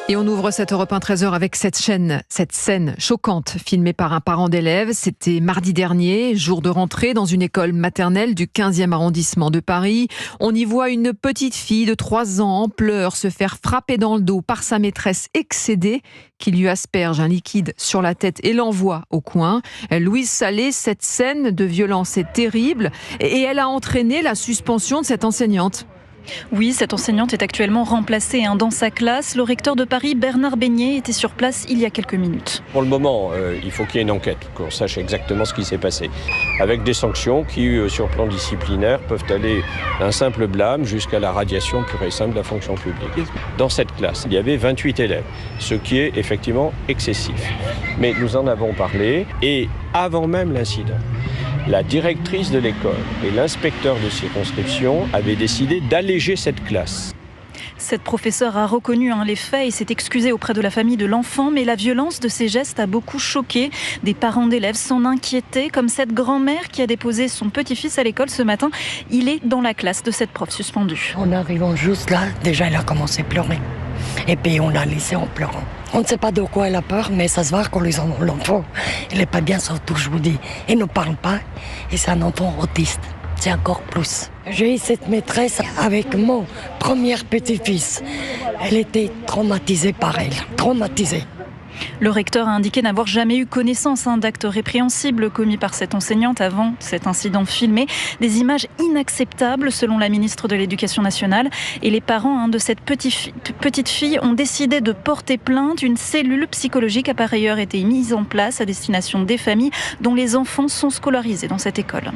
Et on ouvre cette Europe 1 13h avec cette scène choquante filmée par un parent d'élève. C'était mardi dernier, jour de rentrée dans une école maternelle du 15e arrondissement de Paris. On y voit une petite fille de 3 ans en pleurs se faire frapper dans le dos par sa maîtresse excédée qui lui asperge un liquide sur la tête et l'envoie au coin. Louise Salé, cette scène de violence est terrible et elle a entraîné la suspension de cette enseignante. Oui, cette enseignante est actuellement remplacée dans sa classe. Le recteur de Paris, Bernard Beignet, était sur place il y a quelques minutes. Pour le moment, il faut qu'il y ait une enquête, qu'on sache exactement ce qui s'est passé. Avec des sanctions qui, sur le plan disciplinaire, peuvent aller d'un simple blâme jusqu'à la radiation pure et simple de la fonction publique. Dans cette classe, il y avait 28 élèves, ce qui est effectivement excessif. Mais nous en avons parlé et avant même l'incident, la directrice de l'école et l'inspecteur de circonscription avaient décidé d'alléger cette classe. Cette professeure a reconnu les faits et s'est excusée auprès de la famille de l'enfant, mais la violence de ces gestes a beaucoup choqué. Des parents d'élèves s'en inquiétaient, comme cette grand-mère qui a déposé son petit-fils à l'école ce matin. Il est dans la classe de cette prof suspendue. En arrivant juste là, déjà elle a commencé à pleurer. Et puis on l'a laissée en pleurant. On ne sait pas de quoi elle a peur, mais ça se voit qu'on les enfants. L'enfant, il n'est pas bien surtout, je vous dis. Il ne parle pas et c'est un enfant autiste. C'est encore plus. J'ai eu cette maîtresse avec mon premier petit-fils. Elle était traumatisée par elle, traumatisée. Le recteur a indiqué n'avoir jamais eu connaissance d'actes répréhensibles commis par cette enseignante avant cet incident filmé. Des images inacceptables selon la ministre de l'Éducation nationale. Et les parents de cette petite fille ont décidé de porter plainte. Une cellule psychologique a par ailleurs été mise en place à destination des familles dont les enfants sont scolarisés dans cette école.